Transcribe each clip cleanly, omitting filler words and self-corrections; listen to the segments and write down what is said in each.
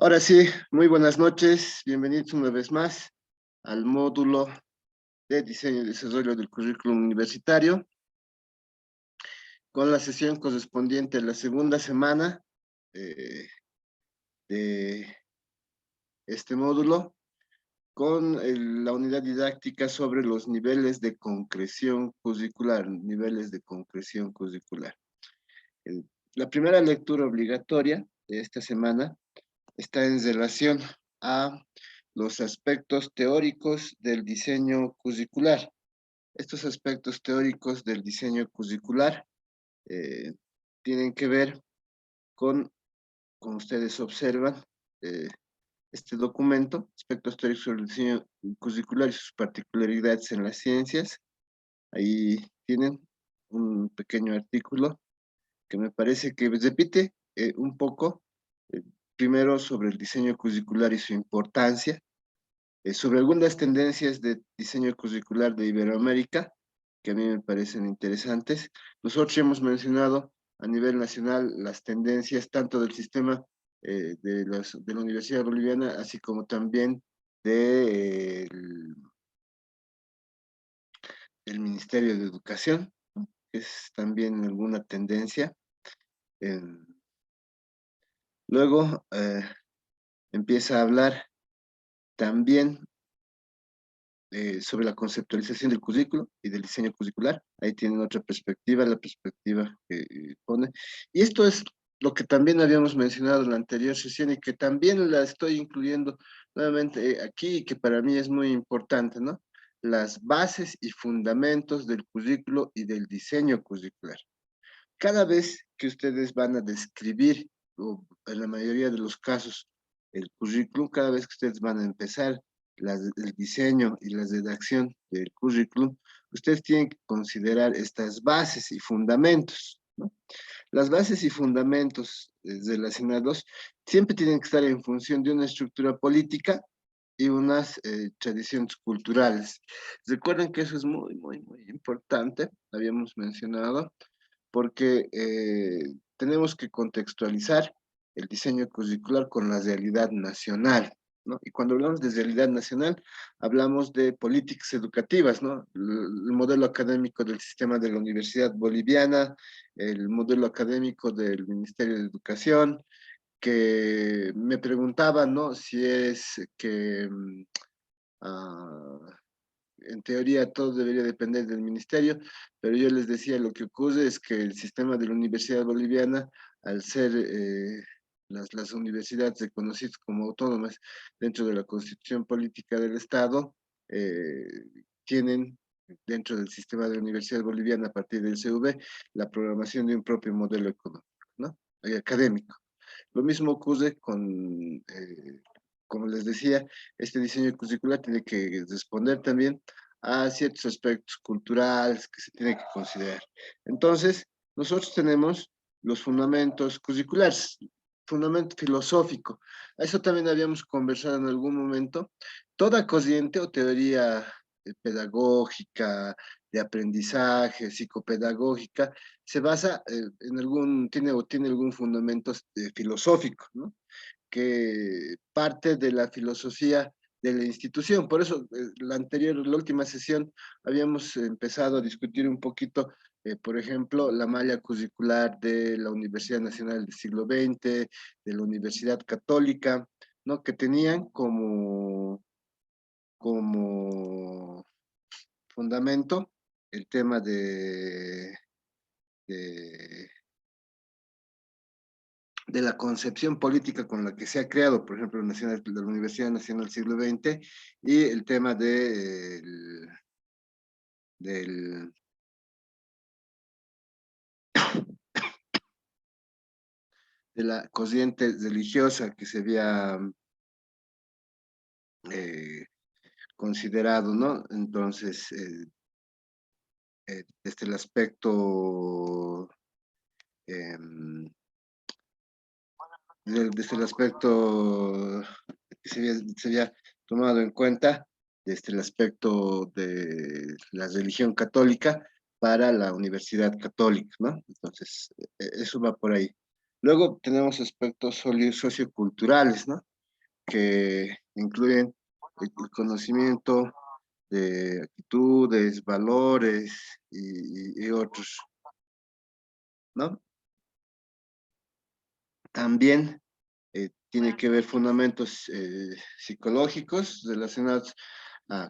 Ahora sí, muy buenas noches, bienvenidos una vez más al módulo de diseño y desarrollo del currículum universitario, con la sesión correspondiente a la segunda semana eh, de este módulo, con la unidad didáctica sobre los niveles de concreción curricular, niveles de concreción curricular. El- la primera lectura obligatoria de esta semana está en relación a los aspectos teóricos del diseño curricular. Estos aspectos teóricos del diseño curricular eh, tienen que ver con, como ustedes observan, eh, este documento, aspectos teóricos sobre el diseño curricular y sus particularidades en las ciencias. Ahí tienen un pequeño artículo que me parece que repite un poco, eh, primero sobre el diseño curricular y su importancia, sobre algunas tendencias de diseño curricular de Iberoamérica, que a mí me parecen interesantes. Nosotros hemos mencionado a nivel nacional las tendencias tanto del sistema de la Universidad Boliviana, así como también de, del Ministerio de Educación, ¿no? Que es también alguna tendencia. Eh, luego empieza a hablar también sobre la conceptualización del currículo y del diseño curricular. Ahí tienen otra perspectiva, la perspectiva que pone. Y esto es lo que también habíamos mencionado en la anterior sesión y que también la estoy incluyendo nuevamente aquí y que para mí es muy importante, ¿no? Las bases y fundamentos del currículo y del diseño curricular. Cada vez que ustedes van a describir, o en la mayoría de los casos, el currículum, cada vez que ustedes van a empezar el diseño y la redacción del currículum, ustedes tienen que considerar estas bases y fundamentos, ¿no? Las bases y fundamentos relacionados siempre tienen que estar en función de una estructura política y unas tradiciones culturales. Recuerden que eso es muy, muy, muy importante, habíamos mencionado, porque tenemos que contextualizar el diseño curricular con la realidad nacional, ¿no? Y cuando hablamos de realidad nacional, hablamos de políticas educativas, ¿no? El modelo académico del sistema de la Universidad Boliviana, el modelo académico del Ministerio de Educación, que me preguntaban, ¿no? Si es que ah, en teoría todo debería depender del ministerio, pero yo les decía, lo que ocurre es que el sistema de la Universidad Boliviana, al ser las universidades reconocidas como autónomas dentro de la Constitución Política del Estado, eh, tienen dentro del sistema de la Universidad Boliviana, a partir del CV, la programación de un propio modelo económico, ¿no? Académico. Lo mismo ocurre con, como les decía, este diseño curricular tiene que responder también a ciertos aspectos culturales que se tiene que considerar. Entonces, nosotros tenemos los fundamentos curriculares, fundamento filosófico. A eso también habíamos conversado en algún momento. Toda corriente o teoría pedagógica, de aprendizaje, psicopedagógica, se basa en algún, tiene algún fundamento filosófico, ¿no? Que parte de la filosofía de la institución. Por eso, la última sesión, habíamos empezado a discutir un poquito, por ejemplo, la malla curricular de la Universidad Nacional del Siglo XX, de la Universidad Católica, ¿no? Que tenían como fundamento el tema de de la concepción política con la que se ha creado, por ejemplo, la Universidad Nacional del Siglo XX, y el tema del, de la corriente religiosa que se había eh, considerado, ¿no? Entonces, desde el aspecto, eh, desde el aspecto que se había tomado en cuenta, desde el aspecto de la religión católica para la Universidad Católica, ¿no? Entonces, eso va por ahí. Luego tenemos aspectos socioculturales, ¿no? que incluyen el conocimiento de actitudes, valores y otros, ¿no? También tiene que ver fundamentos psicológicos relacionados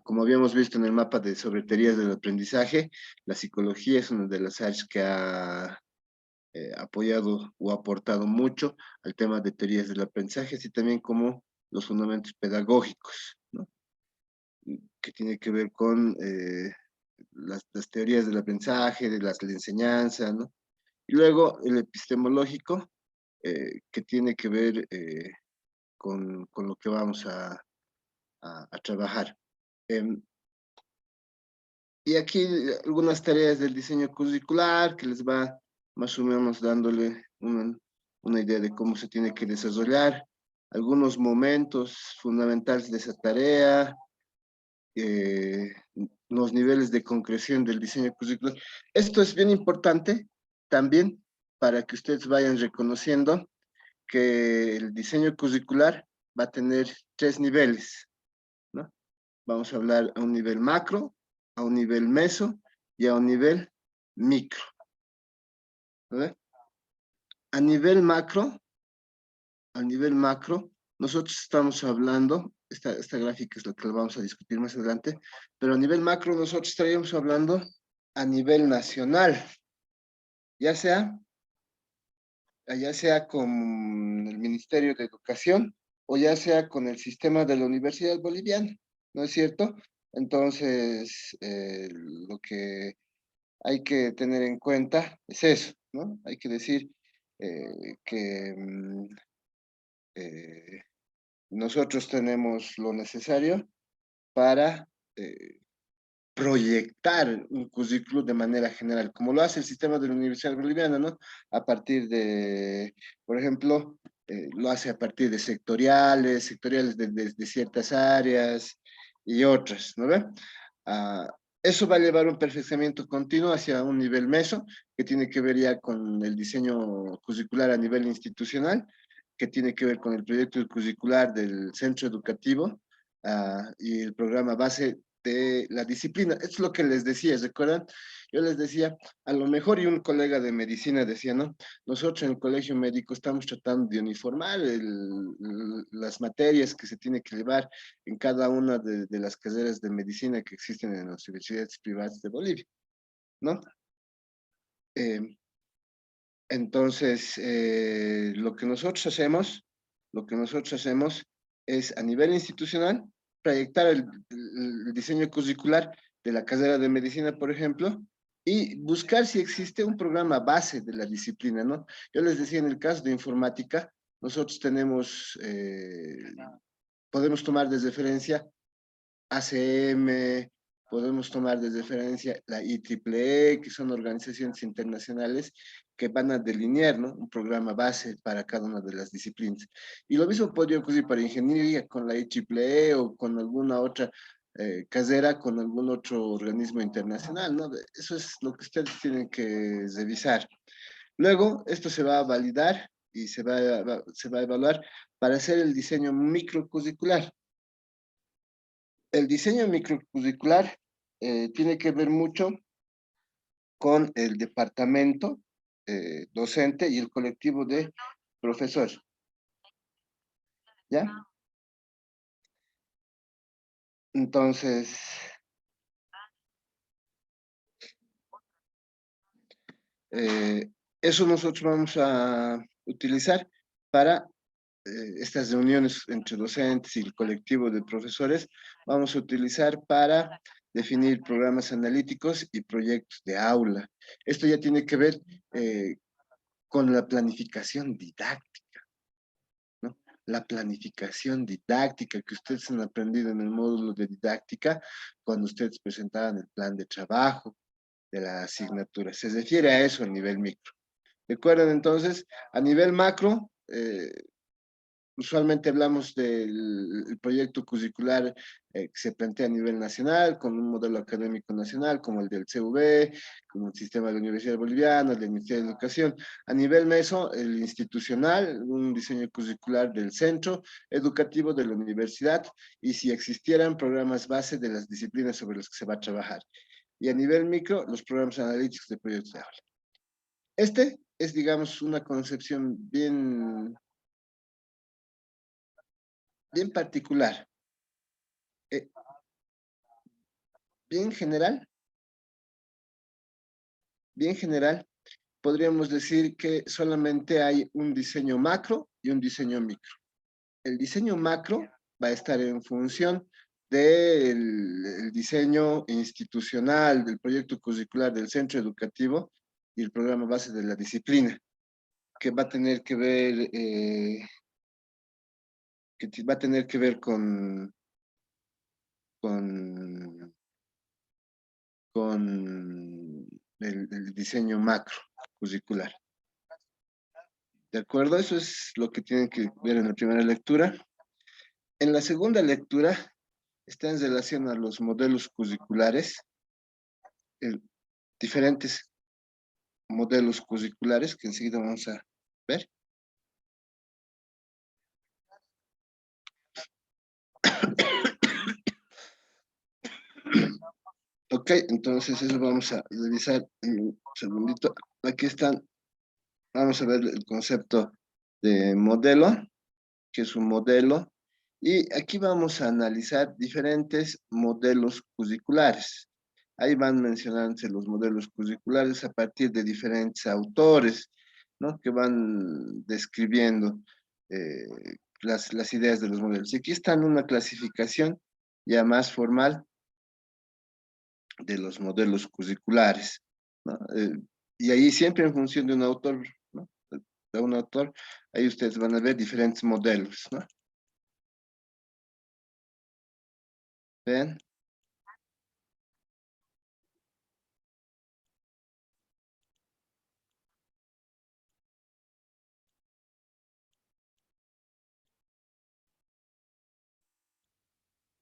como habíamos visto en el mapa de sobre teorías del aprendizaje. La psicología es una de las áreas que ha apoyado o aportado mucho al tema de teorías del aprendizaje, así también como los fundamentos pedagógicos, ¿no? Que tiene que ver con las teorías del aprendizaje, de la enseñanza, ¿no? Y luego el epistemológico, que tiene que ver con lo que vamos a trabajar. Y aquí algunas tareas del diseño curricular que les va más o menos dándole una idea de cómo se tiene que desarrollar, algunos momentos fundamentales de esa tarea, eh, los niveles de concreción del diseño curricular. Esto es bien importante también para que ustedes vayan reconociendo que el diseño curricular va a tener 3 niveles, ¿no? Vamos a hablar a un nivel macro, a un nivel meso y a un nivel micro. ¿Verdad? A nivel macro, nosotros estamos hablando, esta gráfica es la que vamos a discutir más adelante, pero a nivel macro nosotros estaríamos hablando a nivel nacional, ya sea, ya sea con el Ministerio de Educación o ya sea con el sistema de la Universidad Boliviana, ¿no es cierto? Entonces, lo que hay que tener en cuenta es eso, ¿no? Hay que decir que eh, nosotros tenemos lo necesario para proyectar un currículo de manera general, como lo hace el sistema de la Universidad Boliviana, ¿no? A partir de, por ejemplo, lo hace a partir de sectoriales de ciertas áreas y otras, ¿no ve? Ah, eso va a llevar un perfeccionamiento continuo hacia un nivel meso, que tiene que ver ya con el diseño curricular a nivel institucional, que tiene que ver con el proyecto curricular del centro educativo y el programa base de la disciplina. Es lo que les decía, ¿recuerdan? Yo les decía, a lo mejor, y un colega de medicina decía, ¿no? Nosotros en el colegio médico estamos tratando de uniformar las materias que se tiene que llevar en cada una de las carreras de medicina que existen en las universidades privadas de Bolivia, ¿no? Eh, entonces, lo que nosotros hacemos es a nivel institucional proyectar el diseño curricular de la carrera de medicina, por ejemplo, y buscar si existe un programa base de la disciplina, ¿no? Yo les decía, en el caso de informática, nosotros podemos tomar de referencia ACM, podemos tomar de referencia la IEEE, que son organizaciones internacionales que van a delinear, ¿no? Un programa base para cada una de las disciplinas. Y lo mismo podría ocurrir para ingeniería con la IEEE o con alguna otra carrera, con algún otro organismo internacional, ¿no? Eso es lo que ustedes tienen que revisar. Luego, esto se va a validar y se va a evaluar para hacer el diseño microcurricular. El diseño microcurricular tiene que ver mucho con el departamento docente y el colectivo de profesores, ¿ya? Entonces, eh, eso nosotros vamos a utilizar para estas reuniones entre docentes y el colectivo de profesores, vamos a utilizar para definir programas analíticos y proyectos de aula. Esto ya tiene que ver con la planificación didáctica, ¿no? La planificación didáctica que ustedes han aprendido en el módulo de didáctica cuando ustedes presentaban el plan de trabajo de la asignatura. Se refiere a eso a nivel micro. ¿Recuerdan entonces? A nivel macro, usualmente hablamos del el proyecto curricular que se plantea a nivel nacional, con un modelo académico nacional, como el del CV, como el sistema de la Universidad Boliviana, el del Ministerio de Educación. A nivel meso, el institucional, un diseño curricular del centro educativo de la universidad, y si existieran programas base de las disciplinas sobre las que se va a trabajar. Y a nivel micro, los programas analíticos de proyectos de aula. Este es, digamos, una concepción bien particular, eh, bien general, bien general. Podríamos decir que solamente hay un diseño macro y un diseño micro. El diseño macro va a estar en función del diseño institucional, del proyecto curricular del centro educativo y el programa base de la disciplina, que va a tener que ver, va a tener que ver con, con el diseño macro curricular. ¿De acuerdo? Eso es lo que tienen que ver en la primera lectura. En la segunda lectura está en relación a los modelos curriculares, diferentes modelos curriculares que enseguida vamos a ver. Ok, entonces eso vamos a revisar en un segundito. Aquí están, vamos a ver el concepto de modelo, que es un modelo, y aquí vamos a analizar diferentes modelos curriculares. Ahí van mencionándose los modelos curriculares a partir de diferentes autores, ¿no? Que van describiendo eh, las ideas de los modelos. Y aquí está una clasificación ya más formal de los modelos curriculares, ¿no? Y ahí siempre en función de un autor, ¿no? De un autor, ahí ustedes van a ver diferentes modelos, ¿no? ¿Ven?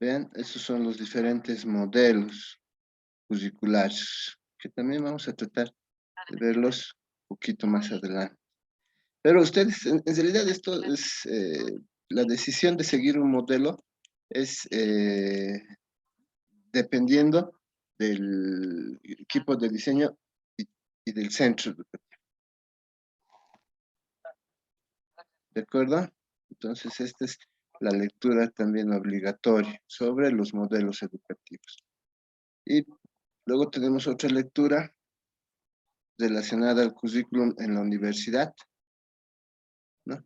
¿Ven? Esos son los diferentes modelos curriculares, que también vamos a tratar de verlos un poquito más adelante. Pero ustedes, en realidad esto es, la decisión de seguir un modelo es dependiendo del equipo de diseño y del centro educativo. ¿De acuerdo? Entonces, esta es la lectura también obligatoria sobre los modelos educativos. Y luego tenemos otra lectura relacionada al currículum en la universidad, ¿no?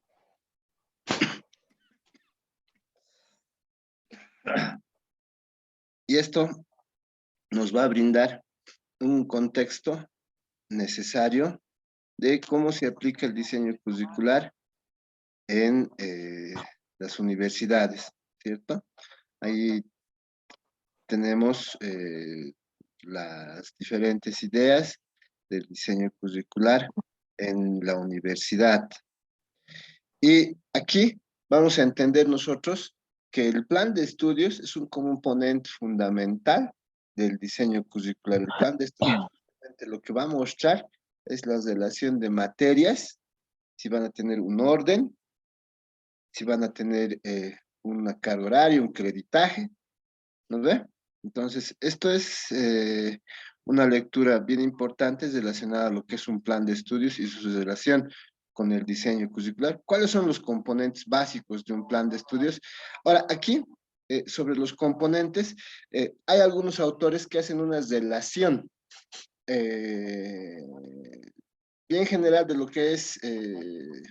Y esto nos va a brindar un contexto necesario de cómo se aplica el diseño curricular en las universidades, ¿cierto? Ahí tenemos las diferentes ideas del diseño curricular en la universidad. Y aquí vamos a entender nosotros que el plan de estudios es un componente fundamental del diseño curricular. El plan de estudios lo que va a mostrar es la relación de materias, si van a tener un orden, si van a tener una carga horaria, un creditaje, ¿no ve? Entonces, esto es una lectura bien importante relacionada a lo que es un plan de estudios y su relación con el diseño curricular. ¿Cuáles son los componentes básicos de un plan de estudios? Ahora, aquí, sobre los componentes, hay algunos autores que hacen una relación bien general de lo que es un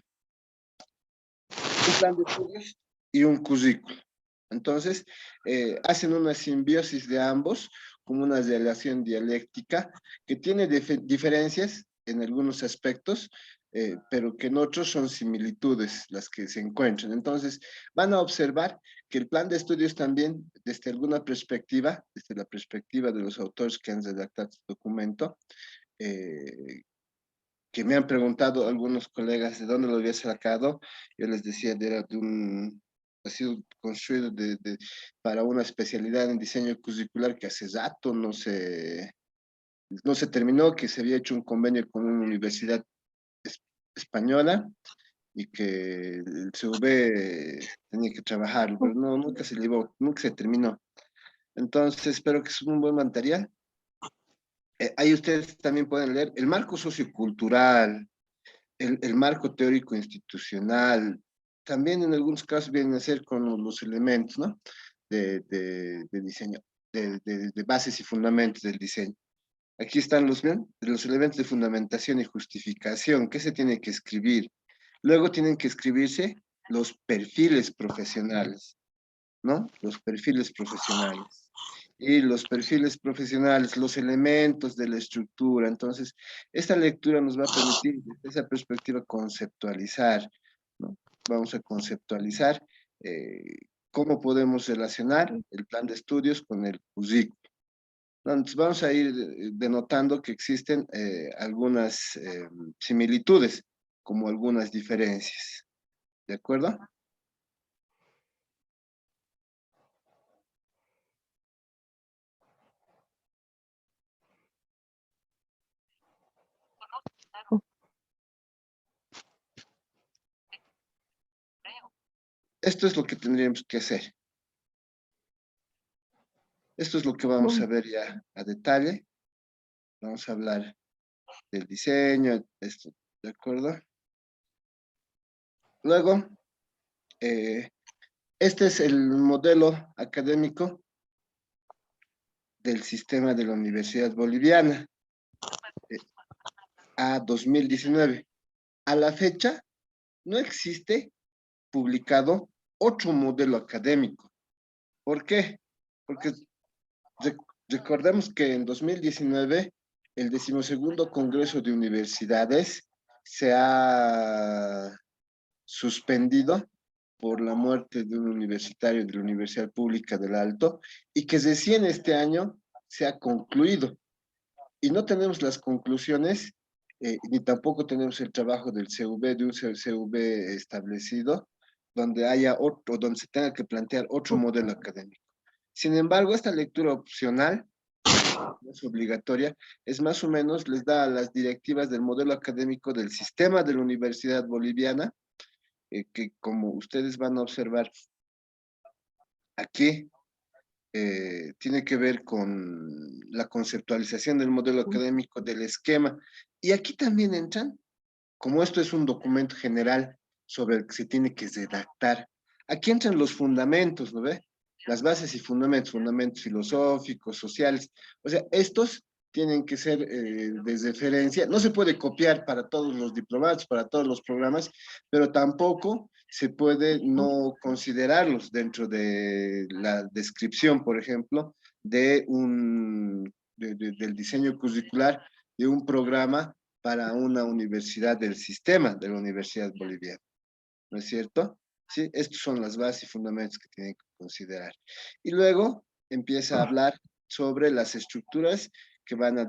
plan de estudios y un currículo. Entonces, hacen una simbiosis de ambos, como una relación dialéctica que tiene diferencias en algunos aspectos, pero que en otros son similitudes las que se encuentran. Entonces, van a observar que el plan de estudios también, desde alguna perspectiva, desde la perspectiva de los autores que han redactado este documento, que me han preguntado algunos colegas de dónde lo había sacado. Yo les decía, era de un, ha sido construido para una especialidad en diseño curricular que hace rato no se terminó, que se había hecho un convenio con una universidad es- española y que el CV tenía que trabajar, pero no, nunca se llevó, nunca se terminó. Entonces, espero que es un buen material. Ahí ustedes también pueden leer el marco sociocultural, el marco teórico institucional, también en algunos casos vienen a ser con los elementos, ¿no? De diseño, de bases y fundamentos del diseño. Aquí están los elementos de fundamentación y justificación. ¿Qué se tiene que escribir? Luego tienen que escribirse los perfiles profesionales, ¿no? Los perfiles profesionales. Y los perfiles profesionales, los elementos de la estructura. Entonces, esta lectura nos va a permitir, desde esa perspectiva, conceptualizar, ¿no? Vamos a conceptualizar eh, cómo podemos relacionar el plan de estudios con el currículo. Entonces, vamos a ir denotando que existen algunas similitudes, como algunas diferencias. ¿De acuerdo? Esto es lo que tendríamos que hacer. Esto es lo que vamos a ver ya a detalle. Vamos a hablar del diseño, esto, ¿de acuerdo? Luego, eh, este es el modelo académico del sistema de la Universidad Boliviana eh, a 2019. A la fecha, no existe publicado otro modelo académico. ¿Por qué? Porque re- recordemos que en 2019 el 12º Congreso de Universidades se ha suspendido por la muerte de un universitario de la Universidad Pública del Alto y que recién este año se ha concluido. Y no tenemos las conclusiones, ni tampoco tenemos el trabajo del CV, de un CV establecido, donde haya otro, donde se tenga que plantear otro modelo académico. Sin embargo, esta lectura opcional, no es obligatoria, es más o menos, les da las directivas del modelo académico del sistema de la Universidad Boliviana, que como ustedes van a observar aquí, tiene que ver con la conceptualización del modelo académico, del esquema. Y aquí también entran, como esto es un documento general sobre el que se tiene que redactar, aquí entran los fundamentos, ¿no ve? Las bases y fundamentos filosóficos, sociales. O sea, estos tienen que ser de referencia. No se puede copiar para todos los diplomados, para todos los programas, pero tampoco se puede no considerarlos dentro de la descripción, por ejemplo, del diseño curricular de un programa para una universidad del sistema de la Universidad Boliviana, ¿no es cierto? Sí, estos son las bases y fundamentos que tienen que considerar. Y luego empieza a hablar sobre las estructuras que van a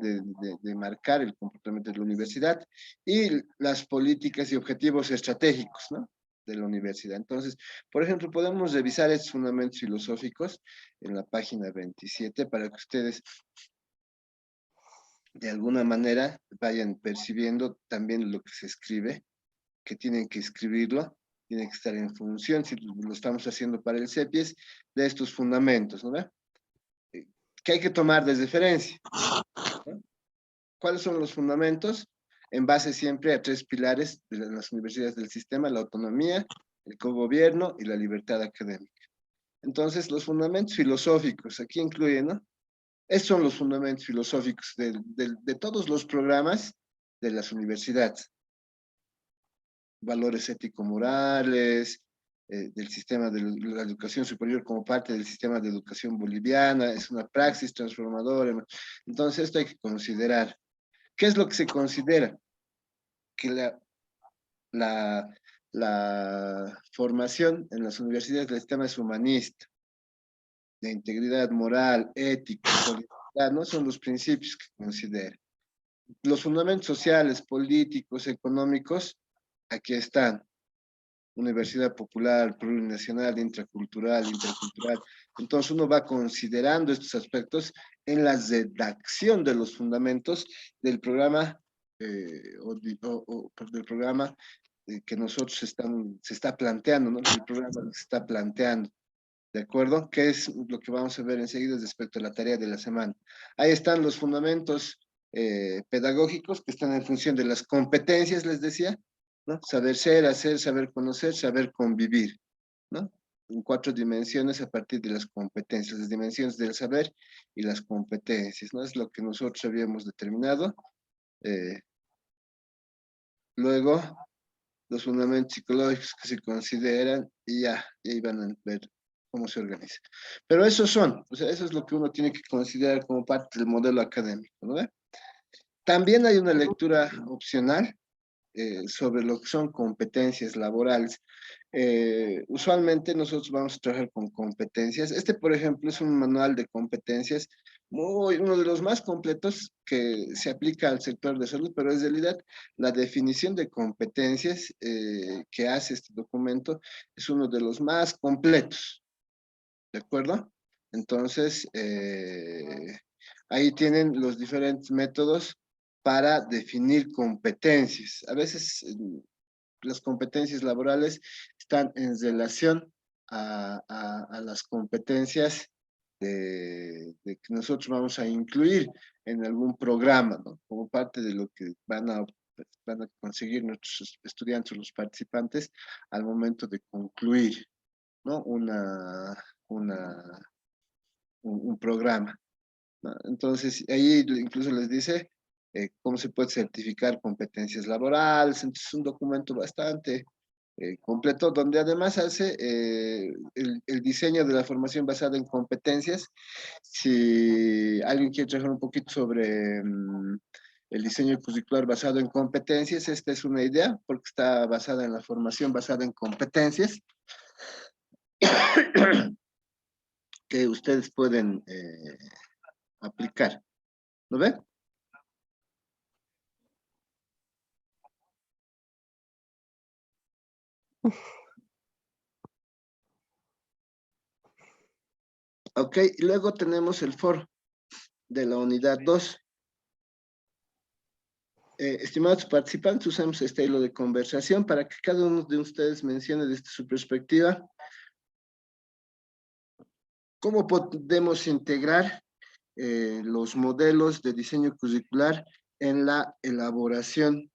marcar el comportamiento de la universidad y las políticas y objetivos estratégicos, ¿no? De la universidad. Entonces, por ejemplo, podemos revisar estos fundamentos filosóficos en la página 27 para que ustedes de alguna manera vayan percibiendo también lo que se escribe, que tienen que escribirlo, tiene que estar en función, si lo estamos haciendo para el CEPIES, de estos fundamentos, ¿no ve? Que hay que tomar de referencia, ¿no? ¿Cuáles son los fundamentos? En base siempre a tres pilares de las universidades del sistema: la autonomía, el cogobierno y la libertad académica. Entonces, los fundamentos filosóficos, aquí incluyen, ¿no? Estos son los fundamentos filosóficos de todos los programas de las universidades. Valores ético-morales, del sistema de la educación superior como parte del sistema de educación boliviana, es una praxis transformadora. Entonces, esto hay que considerar. ¿Qué es lo que se considera? Que la, la formación en las universidades del sistema es humanista, de integridad moral, ética, solidaridad, ¿no? Son los principios que considera. Los fundamentos sociales, políticos, económicos, aquí están. Universidad popular, plurinacional, intracultural, intercultural. Entonces uno va considerando estos aspectos en la redacción de los fundamentos del programa del programa que nosotros se está planteando, ¿no? El programa que se está planteando. ¿De acuerdo? ¿Qué es lo que vamos a ver enseguida respecto a la tarea de la semana? Ahí están los fundamentos pedagógicos que están en función de las competencias, les decía, ¿no? Saber ser, hacer, saber conocer, saber convivir, ¿no? En 4 dimensiones a partir de las competencias, las dimensiones del saber y las competencias, ¿no? Es lo que nosotros habíamos determinado. Eh, Luego, los fundamentos psicológicos que se consideran y ya, y ahí van a ver cómo se organiza. Pero esos son, o sea, eso es lo que uno tiene que considerar como parte del modelo académico, ¿no? También hay una lectura opcional sobre lo que son competencias laborales. Usualmente nosotros vamos a trabajar con competencias. Este, por ejemplo, es un manual de competencias, uno de los más completos que se aplica al sector de salud, pero en realidad la definición de competencias que hace este documento es uno de los más completos, ¿de acuerdo? Entonces, ahí tienen los diferentes métodos para definir competencias. A veces las competencias laborales están en relación a las competencias de que nosotros vamos a incluir en algún programa, ¿no? Como parte de lo que van a conseguir nuestros estudiantes, los participantes, al momento de concluir, ¿no? Un programa, ¿no? Entonces, ahí incluso les dice cómo se puede certificar competencias laborales. Entonces, es un documento bastante completo, donde además hace el diseño de la formación basada en competencias. Si alguien quiere trabajar un poquito sobre el diseño curricular basado en competencias, esta es una idea, porque está basada en la formación basada en competencias, que ustedes pueden aplicar. ¿No ve? Ok, y luego tenemos el foro de la unidad 2. Estimados participantes, usamos este hilo de conversación para que cada uno de ustedes mencione desde su perspectiva cómo podemos integrar los modelos de diseño curricular en la elaboración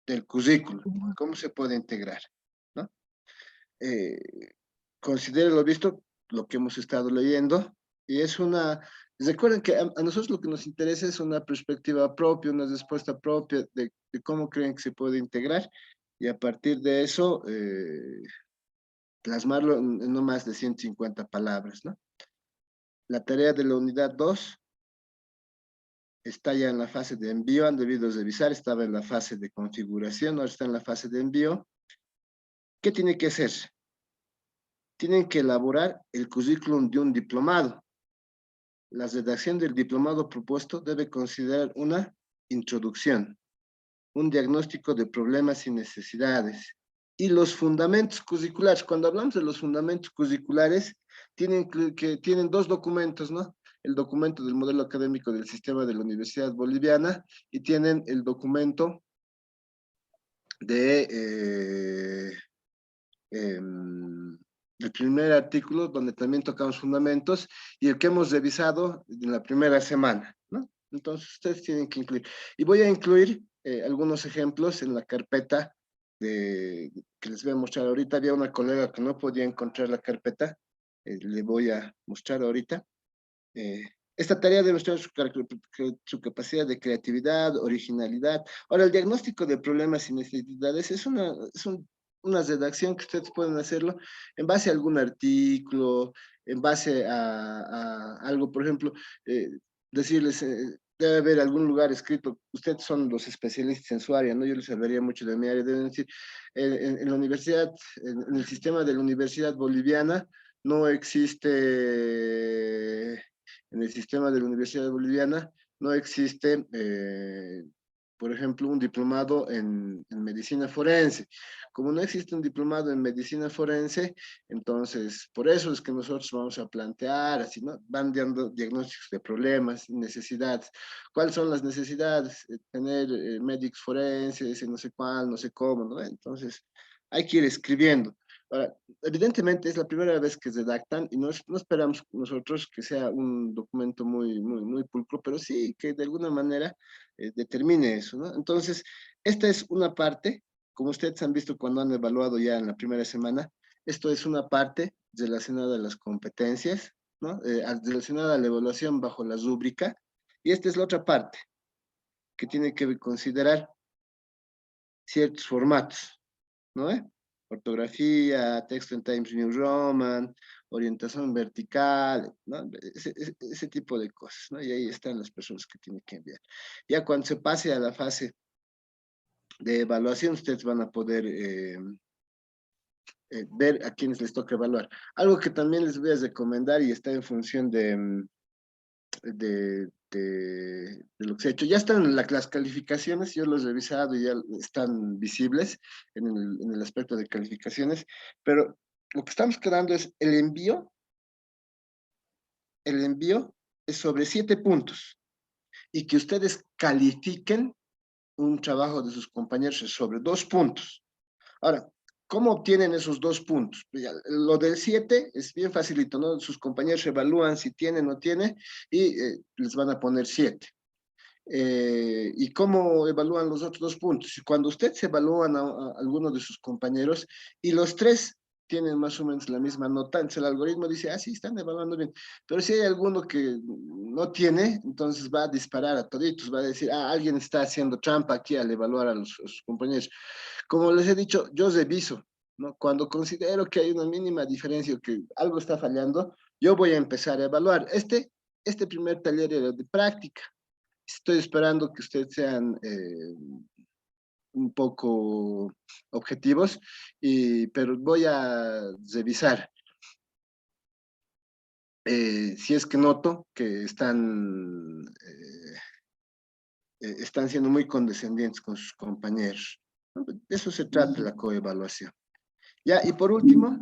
del currículo. ¿Cómo se puede integrar? ¿No? Eh, Considere lo visto, lo que hemos estado leyendo, y es una, recuerden que a nosotros lo que nos interesa es una perspectiva propia, una respuesta propia de cómo creen que se puede integrar, y a partir de eso, plasmarlo en no más de 150 palabras, ¿no? La tarea de la unidad 2 está ya en la fase de envío, han debido revisar, estaba en la fase de configuración, ahora está en la fase de envío. ¿Qué tiene que hacer? Tienen que elaborar el currículum de un diplomado. La redacción del diplomado propuesto debe considerar una introducción, un diagnóstico de problemas y necesidades, y los fundamentos curriculares. Cuando hablamos de los fundamentos curriculares, tienen 2 documentos, ¿no? El documento del modelo académico del sistema de la Universidad Boliviana y tienen el documento de el primer artículo donde también tocamos fundamentos y el que hemos revisado en la primera semana, ¿no? Entonces ustedes tienen que incluir. Y voy a incluir algunos ejemplos en la carpeta que les voy a mostrar ahorita. Había una colega que no podía encontrar la carpeta, le voy a mostrar ahorita. Eh, esta tarea debe mostrar su capacidad de creatividad, originalidad. Ahora, el diagnóstico de problemas y necesidades una redacción que ustedes pueden hacerlo en base a algún artículo, en base a algo, por ejemplo, decirles, debe haber algún lugar escrito, ustedes son los especialistas en su área, ¿no? Yo les hablaría mucho de mi área, deben decir, en la universidad, en el sistema de la Universidad Boliviana, no existe, en el sistema de la Universidad Boliviana, no existe por ejemplo, un diplomado en medicina forense. Como no existe un diplomado en medicina forense, entonces por eso es que nosotros vamos a plantear, así, ¿no? Van dando diagnósticos de problemas, necesidades. ¿Cuáles son las necesidades? Tener médicos forenses, no sé cuál, no sé cómo, ¿no? Entonces, hay que ir escribiendo. Ahora, evidentemente es la primera vez que redactan y no esperamos nosotros que sea un documento muy pulcro, pero sí que de alguna manera determine eso, ¿no? Entonces, esta es una parte, como ustedes han visto cuando han evaluado ya en la primera semana, esto es una parte relacionada a las competencias, ¿no? Relacionada a la evaluación bajo la rúbrica, y esta es la otra parte que tiene que considerar ciertos formatos, ¿no? Ortografía, texto en Times New Roman, orientación vertical, ¿no? Ese tipo de cosas, ¿no? Y ahí están las personas que tienen que enviar. Ya cuando se pase a la fase de evaluación, ustedes van a poder ver a quienes les toca evaluar. Algo que también les voy a recomendar y está en función de lo que se ha hecho. Ya están las calificaciones, yo los he revisado y ya están visibles en el aspecto de calificaciones, pero lo que estamos quedando es el envío es sobre 7 puntos y que ustedes califiquen un trabajo de sus compañeros sobre 2 puntos. Ahora, ¿cómo obtienen esos 2 puntos? Lo del 7 es bien facilito, ¿no? Sus compañeros evalúan si tiene o no tiene y les van a poner 7. ¿Y cómo evalúan los otros 2 puntos? Cuando usted se evalúan a alguno de sus compañeros y los 3 tienen más o menos la misma nota, entonces el algoritmo dice, ah, sí, están evaluando bien. Pero si hay alguno que no tiene, entonces va a disparar a toditos, va a decir, ah, alguien está haciendo trampa aquí al evaluar a sus compañeros. Como les he dicho, yo reviso, ¿no? Cuando considero que hay una mínima diferencia o que algo está fallando, yo voy a empezar a evaluar. Este primer taller era de práctica. Estoy esperando que ustedes sean un poco objetivos, pero voy a revisar si es que noto que están siendo muy condescendientes con sus compañeros. ¿No? De eso se trata la coevaluación. Ya, y por último,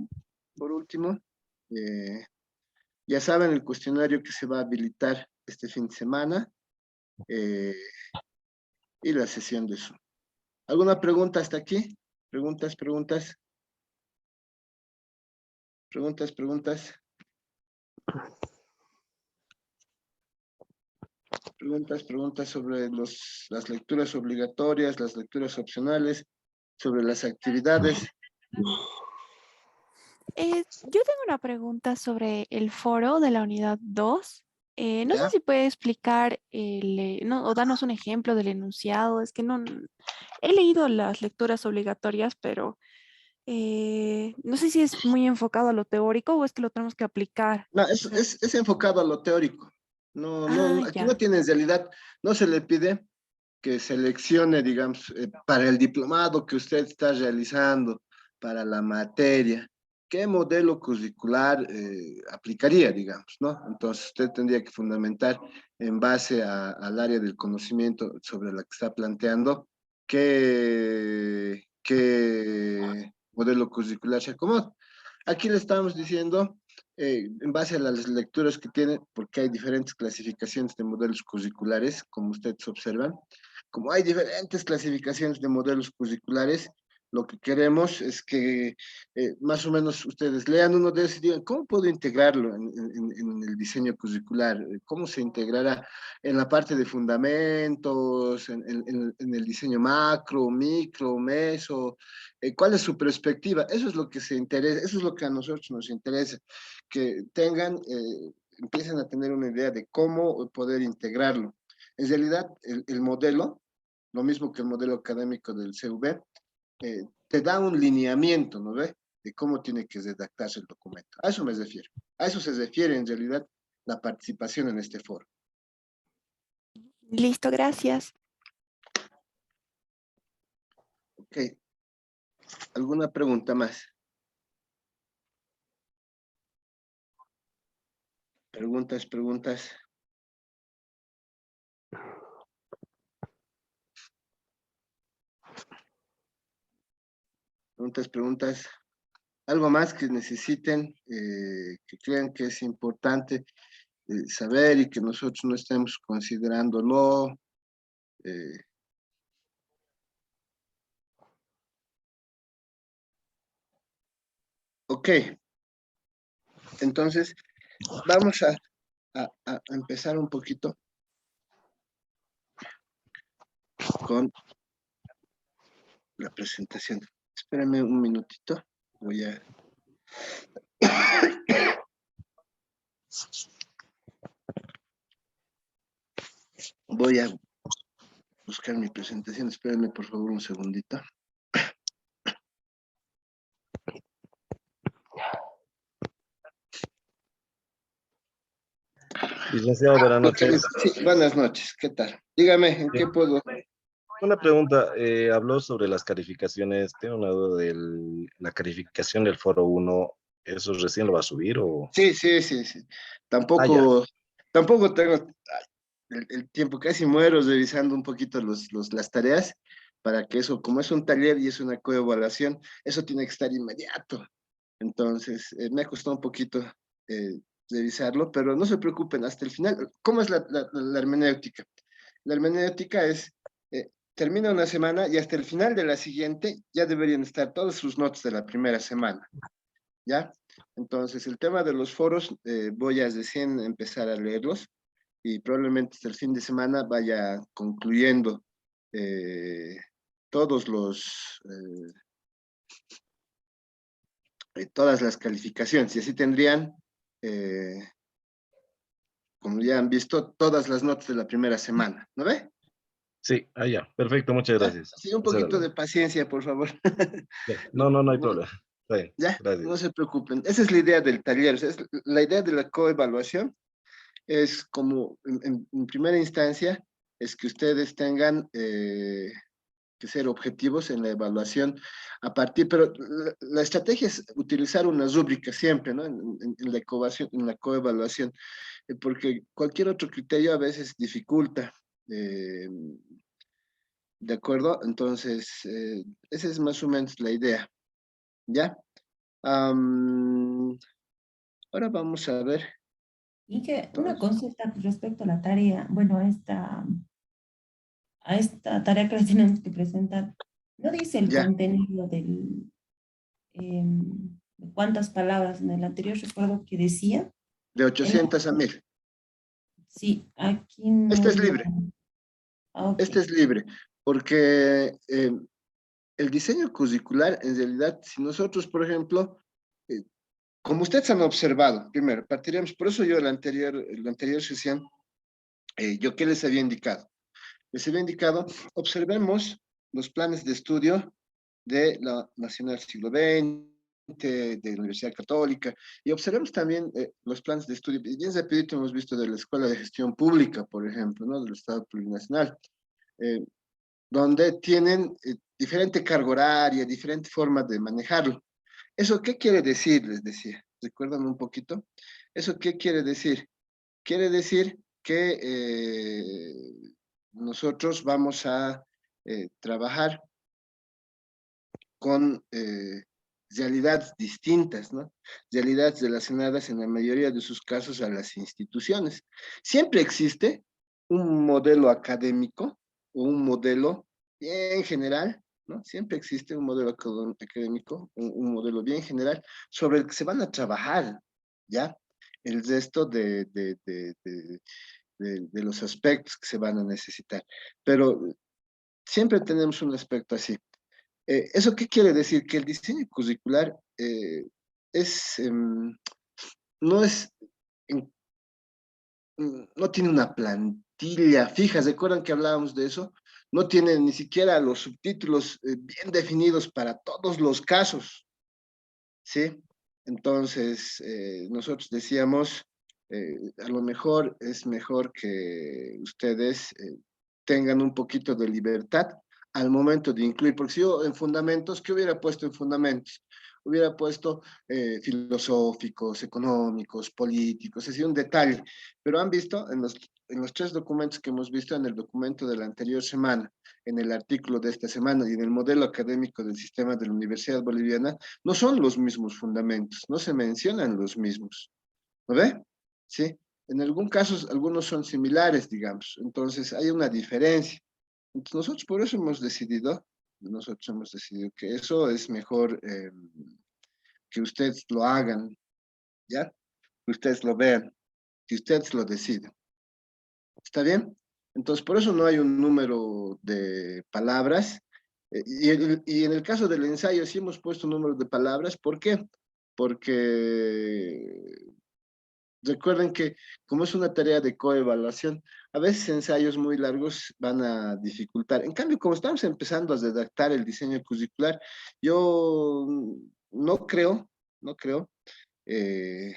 eh, ya saben el cuestionario que se va a habilitar este fin de semana eh, y la sesión de Zoom. ¿Alguna pregunta hasta aquí? Preguntas, preguntas, preguntas, preguntas, preguntas sobre las lecturas obligatorias, las lecturas opcionales, sobre las actividades. Yo tengo una pregunta sobre el foro de la unidad 2. No sé ¿Ya? si puede explicar no, o darnos un ejemplo del enunciado. Es que no he leído las lecturas obligatorias, pero no sé si es muy enfocado a lo teórico o es que lo tenemos que aplicar. No, O sea, es enfocado a lo teórico. Aquí no ya. tiene en realidad, no se le pide que seleccione, digamos, para el diplomado que usted está realizando, para la materia, qué modelo curricular aplicaría, digamos, ¿no? Entonces usted tendría que fundamentar en base al área del conocimiento sobre la que está planteando qué modelo curricular se acomoda. Aquí le estamos diciendo, en base a las lecturas que tiene, porque hay diferentes clasificaciones de modelos curriculares, como ustedes observan, como hay diferentes clasificaciones de modelos curriculares, lo que queremos es que más o menos ustedes lean uno de esos y digan, ¿cómo puedo integrarlo en el diseño curricular? ¿Cómo se integrará en la parte de fundamentos, en el diseño macro, micro, meso? ¿Cuál es su perspectiva? Eso es lo que se interesa, eso es lo que a nosotros nos interesa, que tengan, empiecen a tener una idea de cómo poder integrarlo. En realidad, el modelo, lo mismo que el modelo académico del CV, te da un lineamiento, ¿no ve? De cómo tiene que redactarse el documento. A eso me refiero. A eso se refiere en realidad la participación en este foro. Listo, gracias. Ok. ¿Alguna pregunta más? Preguntas, preguntas. preguntas. ¿Algo más que necesiten, que crean que es importante saber y que nosotros no estemos considerándolo? Eh, ok, entonces vamos a empezar un poquito con la presentación. Espérame un minutito. Voy a... Voy a buscar mi presentación. Espérame, por favor, un segundito. Licenciado, buenas Ok, noches. sí, buenas noches. ¿Qué tal? Dígame, ¿en qué puedo? Una pregunta, habló sobre las calificaciones. Tengo una duda de la calificación del Foro 1. ¿Eso recién lo va a subir o...? Sí, sí, sí, sí. Ya. Tampoco tengo el tiempo, casi muero revisando un poquito las tareas para que eso, como es un taller y es una coevaluación, eso tiene que estar inmediato. Entonces, me ha costado un poquito revisarlo, pero no se preocupen, hasta el final. ¿Cómo es la hermenéutica? La hermenéutica es, termina una semana y hasta el final de la siguiente ya deberían estar todos sus notas de la primera semana, ¿ya? Entonces, el tema de los foros, voy a recién empezar a leerlos y probablemente hasta el fin de semana vaya concluyendo eh, todos todas las calificaciones y así tendrían, eh, como ya han visto, todas las notas de la primera semana, ¿no ve? Sí, ya. Perfecto, muchas ¿Ya? gracias. Así un Esa era poquito de paciencia, por favor. Ya. No, no, no hay No, problema. Está bien, ya, no gracias. se preocupen. Esa es la idea del taller. O sea, la idea de la coevaluación es como, en primera instancia, es que ustedes tengan que ser objetivos en la evaluación a partir, pero la estrategia es utilizar una rúbrica siempre, ¿no? En la coevaluación, porque cualquier otro criterio a veces dificulta, eh, ¿de acuerdo? Entonces, esa es más o menos la idea, ¿ya? Am, ahora vamos a ver. Y que una Entonces, consulta respecto a la tarea, bueno, a esta tarea que les tenemos que presentar, no dice el ya, contenido de cuántas palabras en el anterior recuerdo que decía. de En 800 a 1000. sí, aquí Este no es libre, lo. Ah, ok. este es libre, porque el diseño curricular, en realidad, si nosotros, por ejemplo, eh, como ustedes han observado, primero, partiremos, por eso yo la anterior sesión, yo qué les había indicado. Les había indicado, observemos los planes de estudio de la Nacional Siglo XX, de la Universidad Católica, y observemos también los planes de estudio, bien rapidito hemos visto de la Escuela de Gestión Pública, por ejemplo, ¿no? Del Estado Plurinacional, eh, donde tienen diferente carga horaria, diferente forma de manejarlo. ¿Eso qué quiere decir? Les decía. ¿Recuerdan un poquito? ¿Eso qué quiere decir? Quiere decir que nosotros vamos a trabajar con realidades distintas, ¿no? Realidades relacionadas en la mayoría de sus casos a las instituciones. Siempre existe un modelo académico o un modelo bien general, ¿no? Siempre existe un modelo académico, un modelo bien general sobre el que se van a trabajar, ¿ya? El resto de los aspectos que se van a necesitar. Pero siempre tenemos un aspecto así. ¿Eso qué quiere decir? Que el diseño curricular es, no es, en- no tiene una plantilla fija. ¿Recuerdan que hablábamos de eso? No tiene ni siquiera los subtítulos bien definidos para todos los casos, ¿sí? Entonces, nosotros decíamos, a lo mejor es mejor que ustedes tengan un poquito de libertad al momento de incluir, porque si yo en fundamentos, ¿qué hubiera puesto en fundamentos? hubiera puesto filosóficos, económicos, políticos, así un detalle. Pero han visto en los tres documentos que hemos visto, en el documento de la anterior semana, en el artículo de esta semana y en el modelo académico del sistema de la Universidad Boliviana, no son los mismos fundamentos, no se mencionan los mismos. ¿Lo ve? Sí. En algún caso, algunos son similares, digamos. Entonces, hay una diferencia. Entonces, nosotros hemos decidido que eso es mejor que ustedes lo hagan, ¿ya? Que ustedes lo vean, que ustedes lo decidan. ¿Está bien? Entonces, por eso no hay un número de palabras. Y en el caso del ensayo sí hemos puesto un número de palabras. ¿Por qué? Porque recuerden que como es una tarea de coevaluación, a veces ensayos muy largos van a dificultar. En cambio, como estamos empezando a redactar el diseño curricular, yo no creo eh,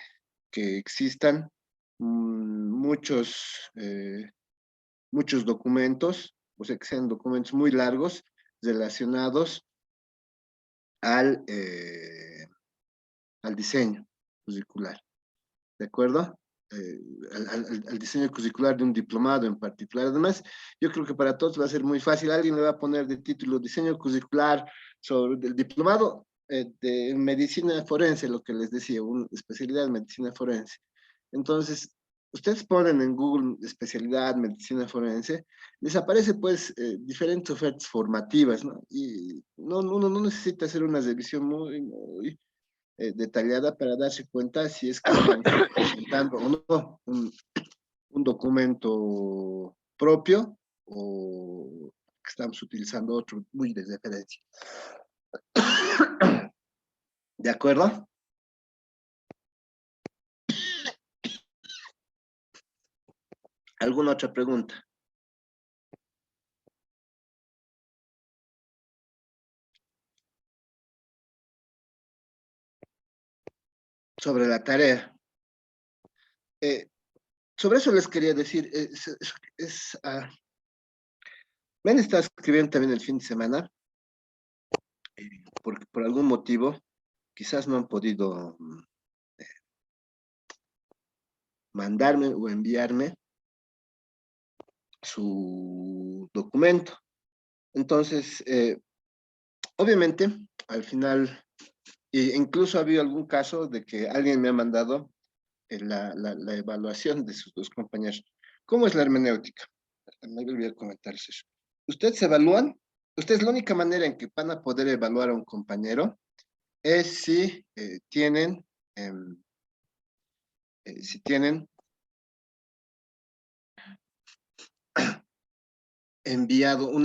que existan muchos documentos, o sea, que sean documentos muy largos relacionados al, eh, al diseño curricular. ¿De acuerdo? Eh, al diseño curricular de un diplomado en particular. Además, yo creo que para todos va a ser muy fácil. Alguien le va a poner de título diseño curricular sobre el diplomado de medicina forense, lo que les decía, una especialidad en medicina forense. Entonces, ustedes ponen en Google especialidad medicina forense, les aparece pues diferentes ofertas formativas, ¿no? Y uno no necesita hacer una revisión muy detallada para darse cuenta si es que están presentando o no un documento propio o que estamos utilizando otro muy de referencia. ¿De acuerdo? ¿Alguna otra pregunta? Sobre la tarea. Sobre eso les quería decir, me han estado escribiendo también el fin de semana, porque por algún motivo quizás no han podido mandarme o enviarme su documento. Entonces, obviamente, al final, e incluso ha habido algún caso de que alguien me ha mandado la evaluación de sus dos compañeros. ¿Cómo es la hermenéutica? Me olvidé comentarles eso. Ustedes evalúan, ustedes la única manera en que van a poder evaluar a un compañero es si tienen un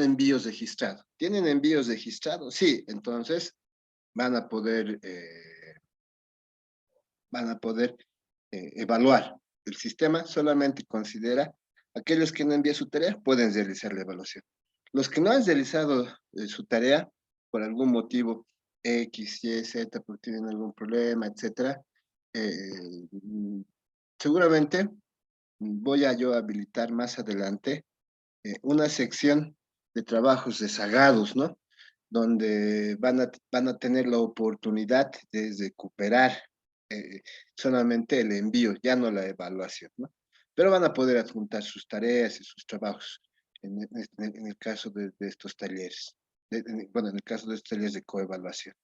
envío registrado. ¿Tienen envíos registrados? Sí, entonces van a poder evaluar. El sistema solamente considera aquellos que no envían su tarea pueden realizar la evaluación. Los que no han realizado su tarea por algún motivo X, Y, Z, porque tienen algún problema, etcétera, seguramente voy a yo habilitar más adelante una sección de trabajos rezagados, ¿no? Donde van a tener la oportunidad de recuperar eh, solamente el envío, ya no la evaluación, ¿no? Pero van a poder adjuntar sus tareas y sus trabajos en el caso de estos talleres. Bueno, en el caso de estos talleres de coevaluación.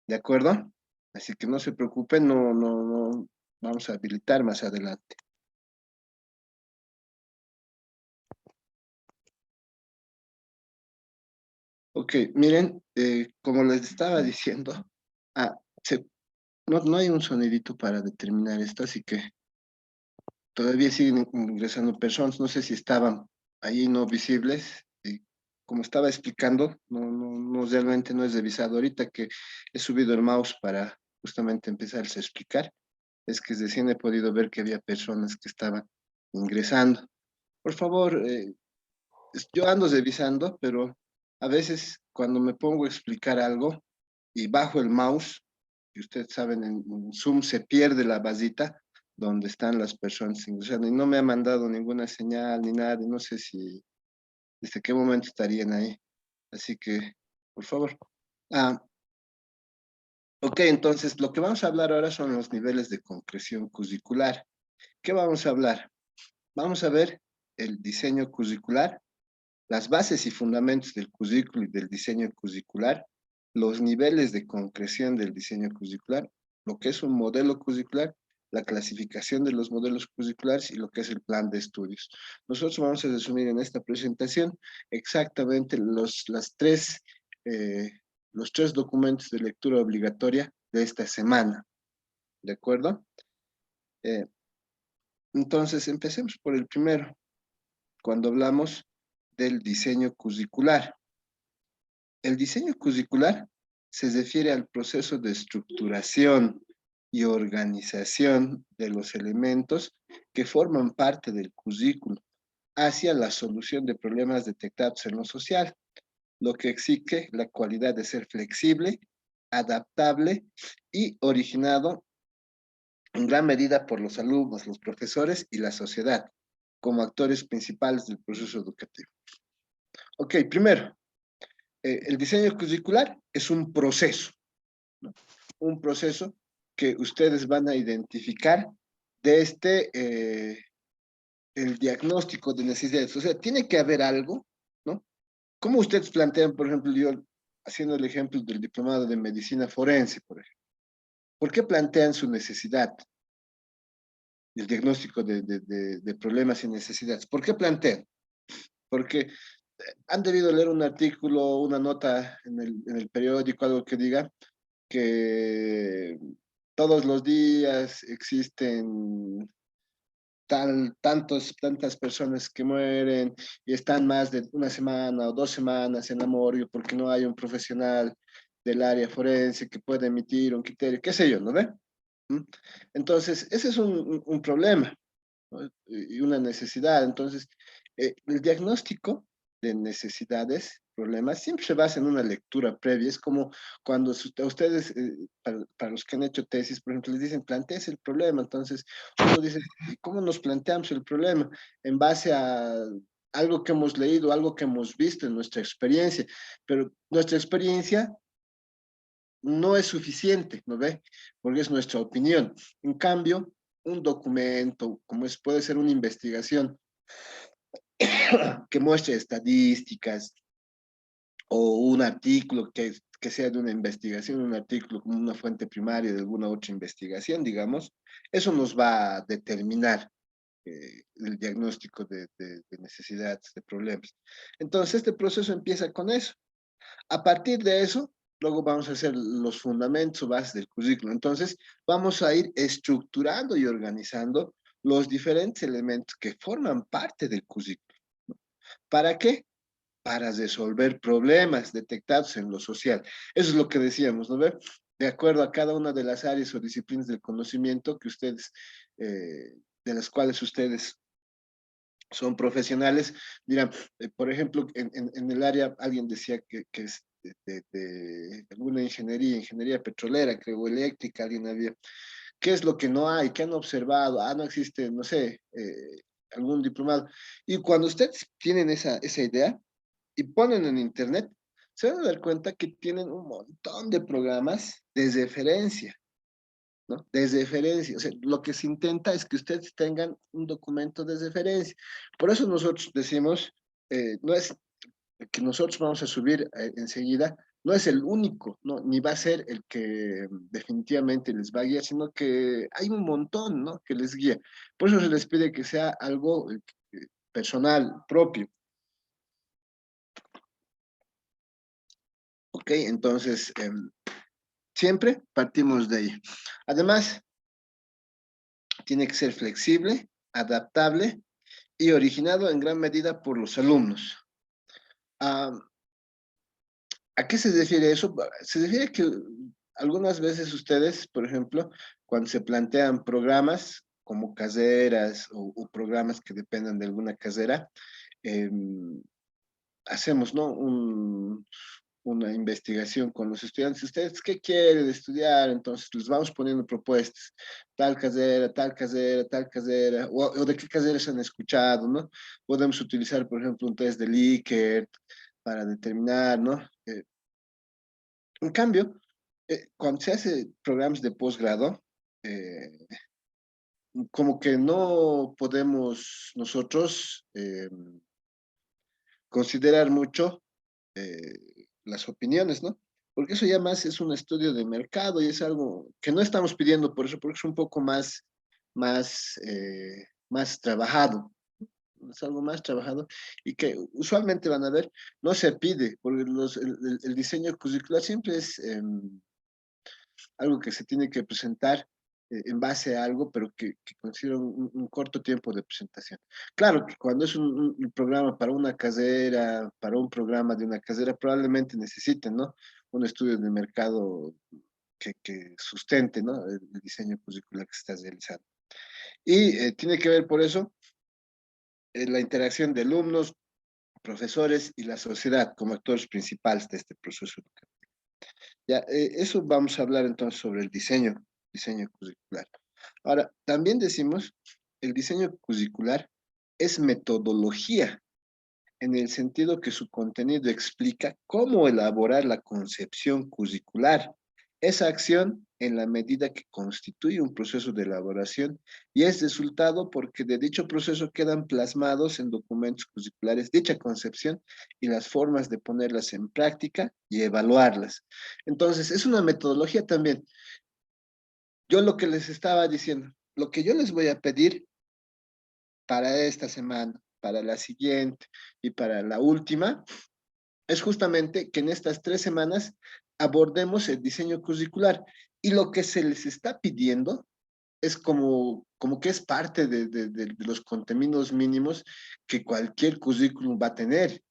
¿De acuerdo? Así que no se preocupen, no vamos a habilitar más adelante. Ok, miren, como les estaba diciendo, ah, no hay un sonidito para determinar esto, así que todavía siguen ingresando personas, no sé si estaban ahí no visibles, como estaba explicando, realmente no es revisado. Ahorita que he subido el mouse para justamente empezarles a explicar, es que recién he podido ver que había personas que estaban ingresando. Por favor, yo ando revisando, pero a veces cuando me pongo a explicar algo y bajo el mouse, y ustedes saben, en Zoom se pierde la basita donde están las personas ingresando y no me ha mandado ninguna señal ni nada, y no sé si desde qué momento estarían ahí. Así que, por favor. Ah, Ok, entonces lo que vamos a hablar ahora son los niveles de concreción curricular. ¿Qué vamos a hablar? Vamos a ver el diseño curricular, las bases y fundamentos del currículo y del diseño curricular, los niveles de concreción del diseño curricular, lo que es un modelo curricular, la clasificación de los modelos curriculares y lo que es el plan de estudios. Nosotros vamos a resumir en esta presentación exactamente eh, los tres documentos de lectura obligatoria de esta semana, ¿de acuerdo? Eh, entonces, empecemos por el primero, cuando hablamos del diseño curricular. El diseño curricular se refiere al proceso de estructuración y organización de los elementos que forman parte del currículo hacia la solución de problemas detectados en lo social, lo que exige la cualidad de ser flexible, adaptable y originado en gran medida por los alumnos, los profesores y la sociedad, como actores principales del proceso educativo. Ok, primero, el diseño curricular es un proceso, ¿no? Un proceso que ustedes van a identificar desde el diagnóstico de necesidades. O sea, tiene que haber algo, ¿no? ¿Cómo ustedes plantean, por ejemplo, yo haciendo el ejemplo del diplomado de medicina forense, por ejemplo? ¿Por qué plantean su necesidad? El diagnóstico de problemas y necesidades. ¿Por qué plantean? Porque han debido leer un artículo, una nota en el periódico, algo que diga que todos los días existen tantas personas que mueren y están más de una semana o 2 semanas en la morgue porque no hay un profesional del área forense que pueda emitir un criterio, qué sé yo, ¿no ve? ¿Mm? Entonces, ese es un problema, ¿no? Y una necesidad. Entonces, el diagnóstico de necesidades, problemas, siempre se basa en una lectura previa. Es como cuando a ustedes, para los que han hecho tesis, por ejemplo, les dicen, plantees el problema. Entonces, uno dice, ¿y cómo nos planteamos el problema? En base a algo que hemos leído, algo que hemos visto en nuestra experiencia. Pero nuestra experiencia no es suficiente, ¿no ve? Porque es nuestra opinión. En cambio, un documento, como puede ser una investigación que muestre estadísticas o un artículo que sea de una investigación, un artículo como una fuente primaria de alguna otra investigación, digamos, eso nos va a determinar el diagnóstico de necesidades, de problemas. Entonces, este proceso empieza con eso. A partir de eso, luego vamos a hacer los fundamentos o bases del currículo. Entonces, vamos a ir estructurando y organizando los diferentes elementos que forman parte del currículo. ¿Para qué? Para resolver problemas detectados en lo social. Eso es lo que decíamos, ¿no ve? De acuerdo a cada una de las áreas o disciplinas del conocimiento que ustedes, de las cuales ustedes son profesionales, dirán, por ejemplo, en el área, alguien decía que es de alguna ingeniería petrolera, creo, eléctrica, alguien había. ¿Qué es lo que no hay? ¿Qué han observado? Ah, no existe, no sé, algún diplomado. Y cuando ustedes tienen esa idea y ponen en internet, se van a dar cuenta que tienen un montón de programas de referencia, ¿no? De referencia. O sea, lo que se intenta es que ustedes tengan un documento de referencia. Por eso nosotros decimos, no es que nosotros vamos a subir enseguida, no es el único, ¿no? Ni va a ser el que definitivamente les va a guiar, sino que hay un montón, ¿no? Que les guía. Por eso se les pide que sea algo personal, propio. ¿Ok? Entonces, siempre partimos de ahí. Además, tiene que ser flexible, adaptable y originado en gran medida por los alumnos. Ah, ¿a qué se refiere eso? Se refiere que algunas veces ustedes, por ejemplo, cuando se plantean programas como carreras o programas que dependan de alguna carrera, eh, hacemos, ¿no? Una investigación con los estudiantes. ¿Ustedes qué quieren estudiar? Entonces les vamos poniendo propuestas. Tal carrera, tal carrera, tal carrera, o de qué carreras han escuchado, ¿no? Podemos utilizar, por ejemplo, un test de Likert para determinar, ¿no? En cambio, cuando se hace programas de posgrado, como que no podemos nosotros considerar mucho las opiniones, ¿no? Porque eso ya más es un estudio de mercado y es algo que no estamos pidiendo por eso, porque es un poco más trabajado, es algo más trabajado y que usualmente van a ver, no se pide, porque el diseño curricular siempre es algo que se tiene que presentar en base a algo, pero que considera un corto tiempo de presentación. Claro que cuando es un programa para una carrera, para un programa de una carrera, probablemente necesiten, ¿no? Un estudio de mercado que sustente, ¿no? El diseño curricular que se está realizando. Y tiene que ver por eso la interacción de alumnos, profesores y la sociedad como actores principales de este proceso educativo. Ya, eso vamos a hablar entonces sobre el diseño curricular. Ahora, también decimos, el diseño curricular es metodología, en el sentido que su contenido explica cómo elaborar la concepción curricular. Esa acción en la medida que constituye un proceso de elaboración y es resultado porque de dicho proceso quedan plasmados en documentos curriculares dicha concepción y las formas de ponerlas en práctica y evaluarlas. Entonces, es una metodología también. Yo lo que les estaba diciendo, lo que yo les voy a pedir para esta semana, para la siguiente y para la última, es justamente que en estas 3 semanas abordemos el diseño curricular. Y lo que se les está pidiendo es como que es parte de los contenidos mínimos que cualquier currículum va a tener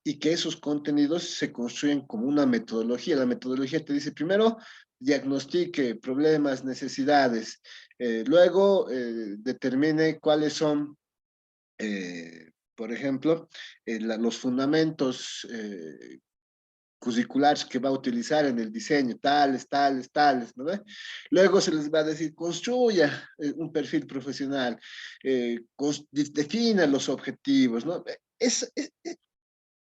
y que esos contenidos se construyen como una metodología. La metodología te dice primero, diagnostique problemas, necesidades, luego determine cuáles son por ejemplo, los fundamentos curriculares que va a utilizar en el diseño, tales, ¿no ve? Luego se les va a decir, construya un perfil profesional, defina los objetivos, ¿no?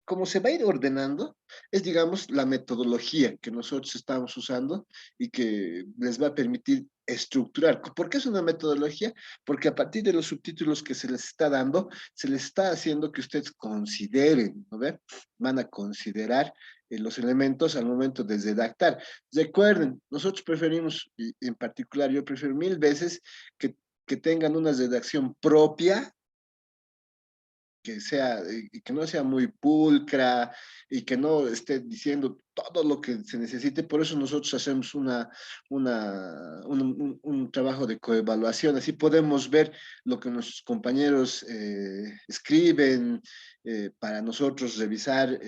Como se va a ir ordenando, es, digamos, la metodología que nosotros estamos usando y que les va a permitir estructurar. ¿Por qué es una metodología? Porque a partir de los subtítulos que se les está dando, se les está haciendo que ustedes consideren, ¿no ve? Van a considerar los elementos al momento de redactar. Recuerden, nosotros preferimos, y en particular yo prefiero 1000 veces que tengan una redacción propia, que sea, y que no sea muy pulcra y que no esté diciendo todo lo que se necesite. Por eso nosotros hacemos un trabajo de coevaluación. Así podemos ver lo que nuestros compañeros escriben para nosotros revisar.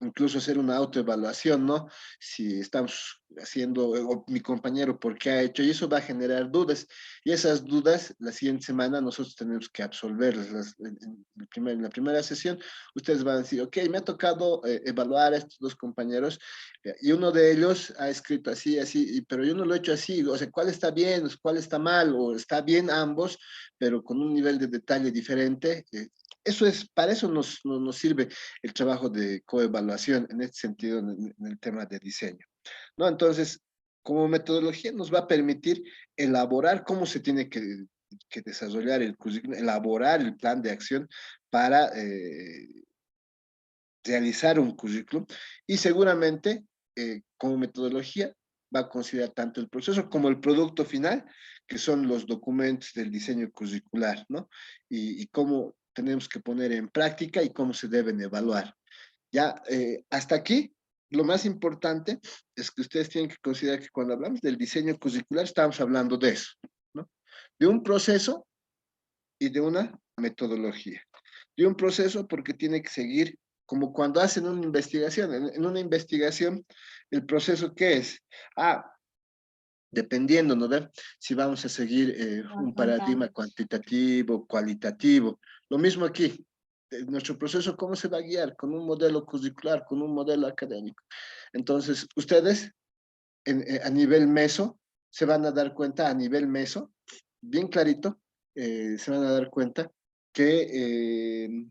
Incluso hacer una autoevaluación, ¿no? Si estamos haciendo, o mi compañero, ¿por qué ha hecho? Y eso va a generar dudas. Y esas dudas, la siguiente semana nosotros tenemos que absolverlas. En la primera sesión, ustedes van a decir, ok, me ha tocado evaluar a estos dos compañeros y uno de ellos ha escrito así, así, pero yo no lo he hecho así. O sea, ¿cuál está bien? ¿Cuál está mal? O está bien ambos, pero con un nivel de detalle diferente. Eso es, para eso nos sirve el trabajo de coevaluación en este sentido, en el tema de diseño, ¿no? Entonces, como metodología nos va a permitir elaborar cómo se tiene que desarrollar el currículum, elaborar el plan de acción para realizar un currículum y seguramente como metodología va a considerar tanto el proceso como el producto final, que son los documentos del diseño curricular, ¿no? Y cómo tenemos que poner en práctica y cómo se deben evaluar. Ya, hasta aquí, lo más importante es que ustedes tienen que considerar que cuando hablamos del diseño curricular estamos hablando de eso, ¿no? De un proceso y de una metodología. De un proceso porque tiene que seguir como cuando hacen una investigación. En una investigación, ¿el proceso qué es? Dependiendo, ¿no? ¿Ver? Si vamos a seguir un paradigma cuantitativo, cualitativo. Lo mismo aquí. Nuestro proceso, ¿cómo se va a guiar? Con un modelo curricular, con un modelo académico. Entonces, ustedes a nivel meso, se van a dar cuenta a nivel meso, bien clarito, se van a dar cuenta que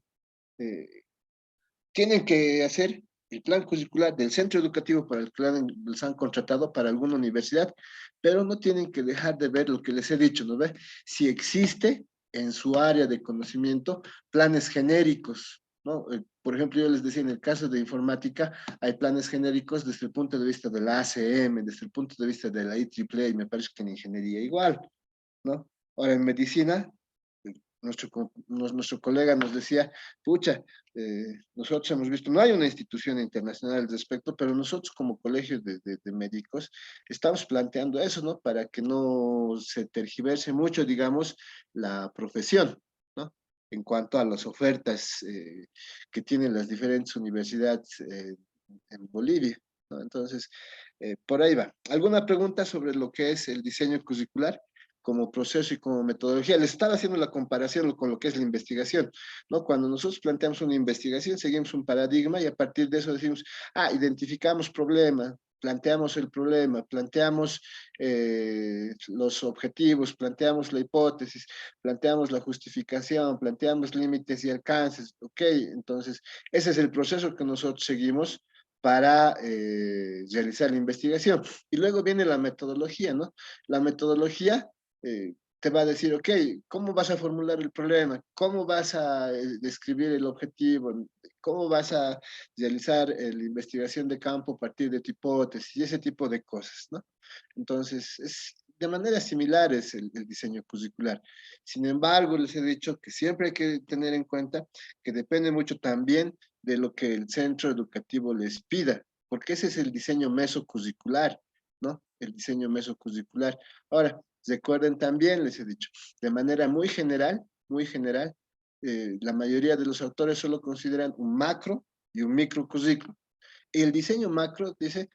tienen que hacer el plan curricular del centro educativo para el que les han contratado para alguna universidad, pero no tienen que dejar de ver lo que les he dicho, ¿no ve? Si existe en su área de conocimiento planes genéricos, ¿no? Por ejemplo, yo les decía, en el caso de informática, hay planes genéricos desde el punto de vista de la ACM, desde el punto de vista de la IEEE, y me parece que en ingeniería igual, ¿no? Ahora, en medicina, nuestro colega nos decía, pucha, nosotros hemos visto, no hay una institución internacional al respecto, pero nosotros como colegio de médicos estamos planteando eso, ¿no? Para que no se tergiverse mucho, digamos, la profesión, ¿no? En cuanto a las ofertas que tienen las diferentes universidades en Bolivia, ¿no? Entonces, por ahí va. ¿Alguna pregunta sobre lo que es el diseño curricular como proceso y como metodología? Les estaba haciendo la comparación con lo que es la investigación, ¿no? Cuando nosotros planteamos una investigación, seguimos un paradigma y a partir de eso decimos, identificamos problema, planteamos el problema, planteamos los objetivos, planteamos la hipótesis, planteamos la justificación, planteamos límites y alcances, ¿ok? Entonces, ese es el proceso que nosotros seguimos para realizar la investigación. Y luego viene la metodología, ¿no? La metodología te va a decir, ok, ¿cómo vas a formular el problema? ¿Cómo vas a describir el objetivo? ¿Cómo vas a realizar la investigación de campo a partir de tu hipótesis? Y ese tipo de cosas, ¿no? Entonces, de manera similar es el diseño curricular. Sin embargo, les he dicho que siempre hay que tener en cuenta que depende mucho también de lo que el centro educativo les pida, porque ese es el diseño mesocurricular, ¿no? El diseño mesocurricular. Ahora, recuerden también, les he dicho, de manera muy general, la mayoría de los autores solo consideran un macro y un micro currículo. Y el diseño macro, dice,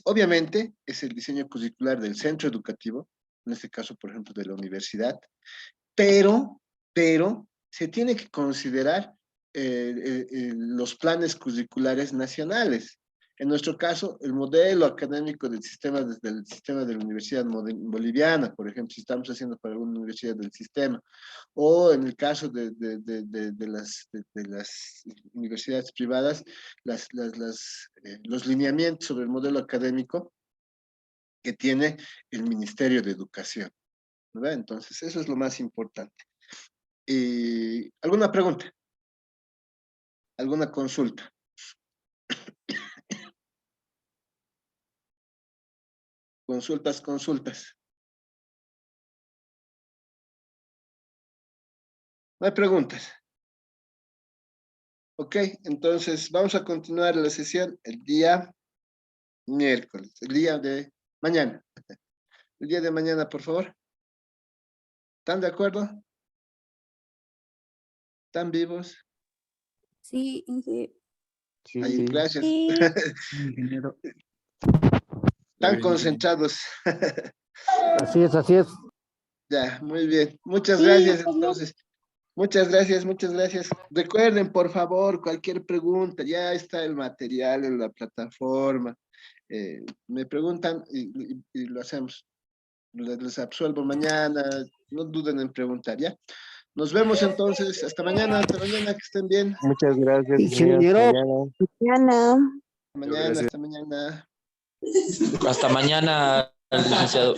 obviamente, es el diseño curricular del centro educativo, en este caso, por ejemplo, de la universidad, pero se tiene que considerar los planes curriculares nacionales. En nuestro caso, el modelo académico del sistema, desde el sistema de la Universidad Boliviana, por ejemplo, si estamos haciendo para alguna universidad del sistema, o en el caso de las universidades privadas, los lineamientos sobre el modelo académico que tiene el Ministerio de Educación, ¿verdad? Entonces, eso es lo más importante. ¿Alguna pregunta? ¿Alguna consulta? Consultas. No hay preguntas. Ok, entonces vamos a continuar la sesión el día miércoles, el día de mañana. El día de mañana, por favor. ¿Están de acuerdo? ¿Están vivos? Sí, Inge. Sí, Ahí, sí. gracias. Sí. Ingeniero. Están concentrados. Así es, así es. Ya, muy bien. Muchas Sí, gracias, pues, entonces. Muchas gracias. Recuerden, por favor, cualquier pregunta, ya está el material en la plataforma. Me preguntan y lo hacemos. Les absuelvo mañana, no duden en preguntar, ¿ya? Nos vemos entonces, hasta mañana, que estén bien. Muchas gracias, ingeniero. Ingeniero. Mañana. Mañana. Hasta mañana, hasta mañana. Hasta mañana, licenciado.